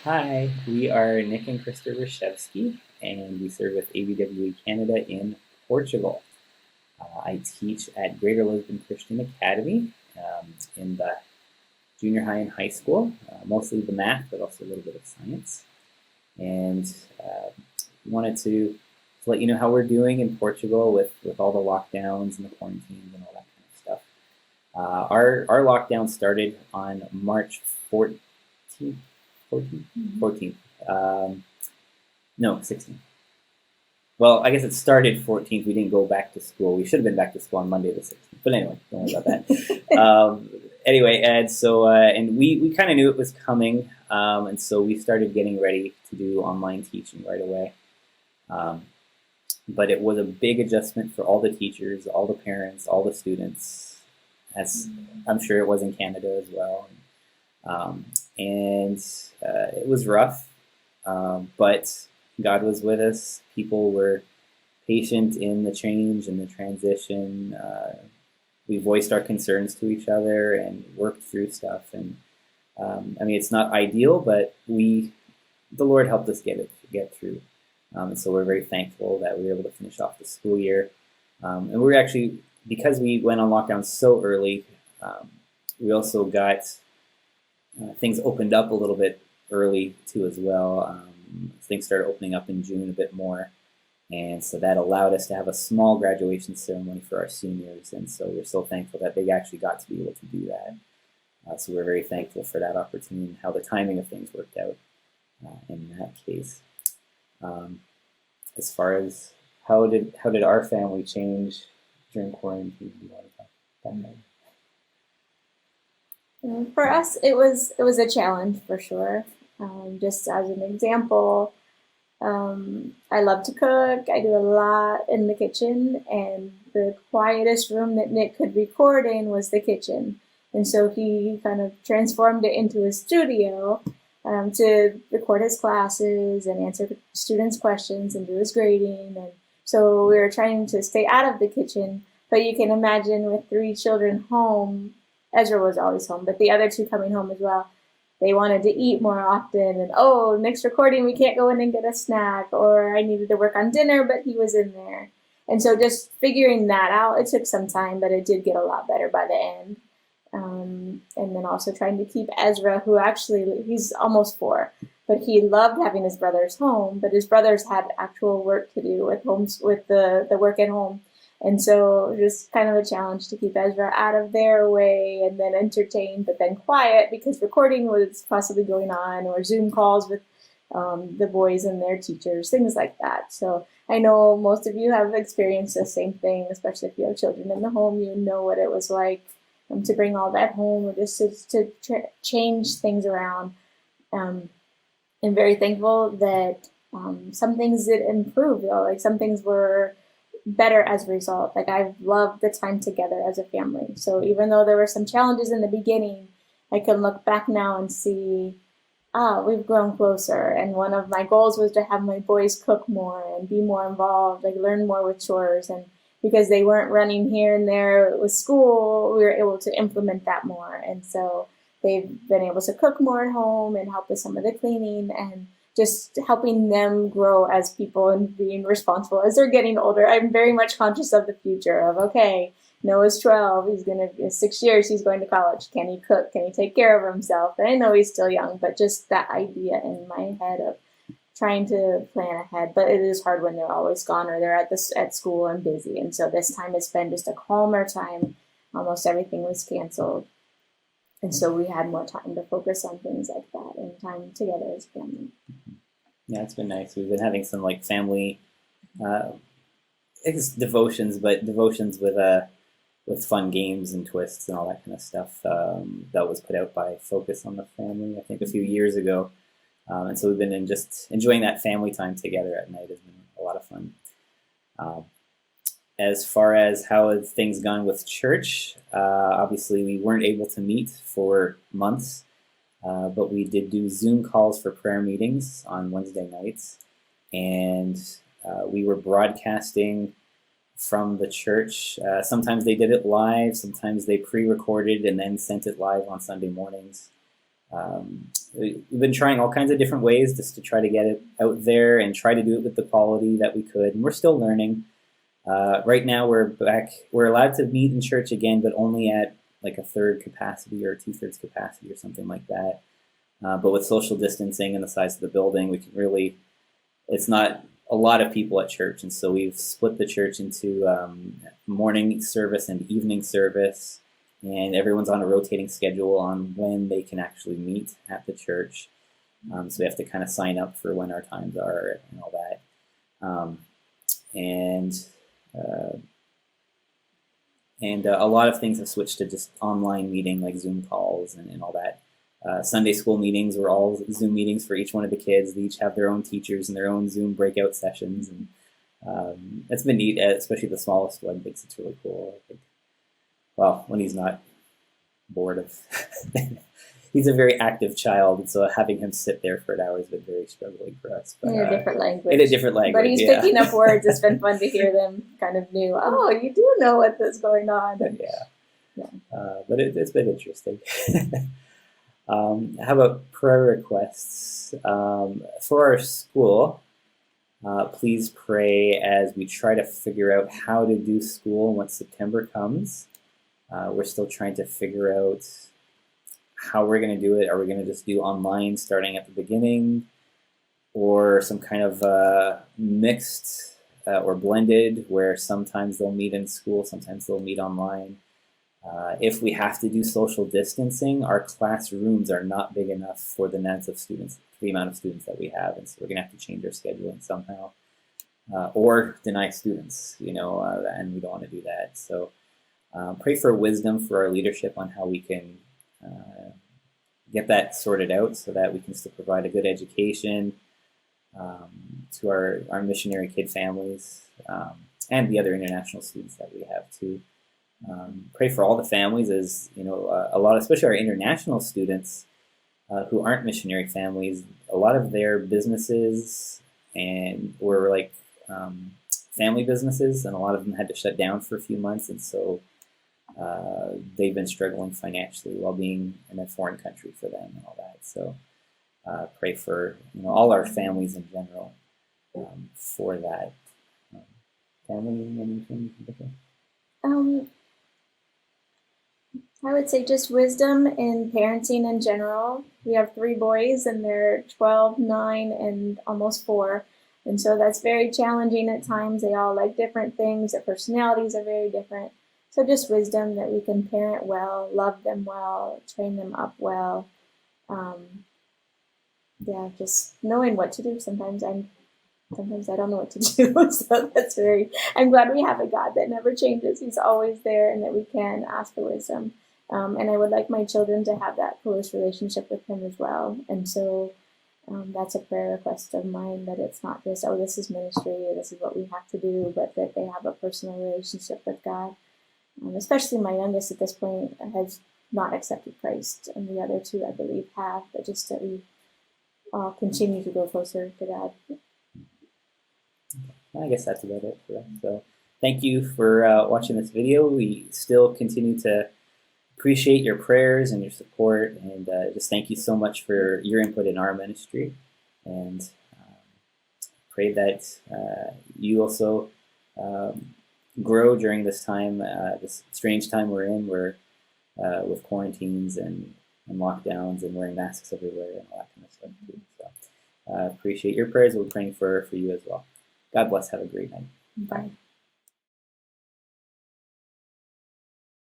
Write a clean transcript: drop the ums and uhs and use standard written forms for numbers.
Hi, we are Nick and Krista Rachevsky, and we serve with ABWE Canada in Portugal. I teach at Greater Lisbon Christian Academy in the junior high and high school, mostly the math, but also a little bit of science. And wanted to let you know how we're doing in Portugal with all the lockdowns and the quarantines and all that kind of stuff. Our lockdown started on March 14th, 14th. No, 16th. Well, I guess it started 14th. We didn't go back to school. We should have been back to school on Monday the 16th. But anyway, don't worry about that. Anyway, and so and we kind of knew it was coming, and so we started getting ready to do online teaching right away. But it was a big adjustment for all the teachers, all the parents, all the students, as I'm sure it was in Canada as well. And it was rough, but God was with us. People were patient in the change and the transition. We voiced our concerns to each other and worked through stuff. And I mean, it's not ideal, but the Lord helped us get through. And so we're very thankful that we were able to finish off the school year. And we're actually, because we went on lockdown so early, we also got things opened up a little bit early too as well. Things started opening up in June a bit more, and so that allowed us to have a small graduation ceremony for our seniors, and so we're so thankful that they actually got to be able to do that. So we're very thankful for that opportunity and how the timing of things worked out in that case. As far as how did our family change during quarantine? Do you want to talk about that? For us, it was a challenge for sure. Just as an example, I love to cook. I do a lot in the kitchen, and the quietest room that Nick could record in was the kitchen. And so he kind of transformed it into a studio to record his classes and answer the students' questions and do his grading. And so we were trying to stay out of the kitchen, but you can imagine with three children home, Ezra was always home, but the other two coming home as well, they wanted to eat more often. And oh, next recording, we can't go in and get a snack. Or I needed to work on dinner, but he was in there. And so just figuring that out, it took some time, but it did get a lot better by the end. And then also trying to keep Ezra, who actually, he's almost 4, but he loved having his brothers home, but his brothers had actual work to do with the work at home. And so just kind of a challenge to keep Ezra out of their way and then entertained, but then quiet because recording was possibly going on, or Zoom calls with the boys and their teachers, things like that. So I know most of you have experienced the same thing, especially if you have children in the home. You know what it was like to bring all that home, or just to change things around. I'm very thankful that some things did improve, though. Like some things were better as a result. Like I've loved the time together as a family. So even though there were some challenges in the beginning, I can look back now and see, we've grown closer. And one of my goals was to have my boys cook more and be more involved, like learn more with chores. And because they weren't running here and there with school, we were able to implement that more. And so they've been able to cook more at home and help with some of the cleaning and just helping them grow as people and being responsible as they're getting older. I'm very much conscious of the future of, okay, Noah's 12, he's going to, 6 years, he's going to college. Can he cook? Can he take care of himself? And I know he's still young, but just that idea in my head of trying to plan ahead. But it is hard when they're always gone or they're at school and busy. And so this time has been just a calmer time. Almost everything was canceled. And so we had more time to focus on things like that and time together as a family. Yeah, it's been nice. We've been having some like family, it's devotions, but devotions with fun games and twists and all that kind of stuff. That was put out by Focus on the Family, I think, a few years ago. And so we've been just enjoying that family time together at night has been a lot of fun. As far as how have things gone with church, obviously we weren't able to meet for months, but we did do Zoom calls for prayer meetings on Wednesday nights, and we were broadcasting from the church. Sometimes they did it live, sometimes they pre-recorded and then sent it live on Sunday mornings. We've been trying all kinds of different ways just to try to get it out there and try to do it with the quality that we could. And we're still learning. Right now we're allowed to meet in church again, but only at like a third capacity or 2/3 capacity or something like that. But with social distancing and the size of the building, we can really, it's not a lot of people at church. And so we've split the church into morning service and evening service. And everyone's on a rotating schedule on when they can actually meet at the church. So we have to kind of sign up for when our times are and all that. A lot of things have switched to just online meeting, like Zoom calls and all that. Sunday school meetings were all Zoom meetings for each one of the kids. They each have their own teachers and their own Zoom breakout sessions. And it's been neat, especially the smallest one thinks it's really cool. I think, well, when he's not bored of he's a very active child, and so having him sit there for an hour has been very struggling for us. But, in a different language. In a different language, but he's picking up words. It's been fun to hear them kind of new. Oh, you do know what's going on. Yeah. But it's been interesting. How about prayer requests? For our school, please pray as we try to figure out how to do school once September comes. We're still trying to figure out how we're going to do it. Are we going to just do online starting at the beginning, or some kind of mixed or blended where sometimes they'll meet in school, sometimes they'll meet online? If we have to do social distancing, our classrooms are not big enough for the amount of students that we have, and so we're going to have to change our scheduling somehow, or deny students, and we don't want to do that. So pray for wisdom for our leadership on how we can get that sorted out so that we can still provide a good education to our missionary kid families and the other international students that we have too. Pray for all the families, as a lot, especially our international students who aren't missionary families. A lot of their businesses were like family businesses, and a lot of them had to shut down for a few months, and so they've been struggling financially while being in a foreign country for them and all that. So pray for all our families in general for that. Family, anything? I would say just wisdom in parenting in general. We have 3 boys, and they're 12, 9, and almost 4. And so that's very challenging at times. They all like different things. Their personalities are very different. So just wisdom that we can parent well, love them well, train them up well. Just knowing what to do. Sometimes I don't know what to do. So I'm glad we have a God that never changes. He's always there, and that we can ask for wisdom. And I would like my children to have that close relationship with him as well. And so that's a prayer request of mine, that it's not just, this is ministry, this is what we have to do, but that they have a personal relationship with God. Especially my youngest at this point has not accepted Christ, and the other 2, I believe, have, but just that we all continue to go closer to God. I guess that's about it for us. So thank you for watching this video. We still continue to appreciate your prayers and your support, and just thank you so much for your input in our ministry, and pray that you also grow during this time, this strange time we're in, where with quarantines and lockdowns and wearing masks everywhere and all that kind of stuff too. So appreciate your prayers. We're praying for you as well. God bless. Have a great night. Bye.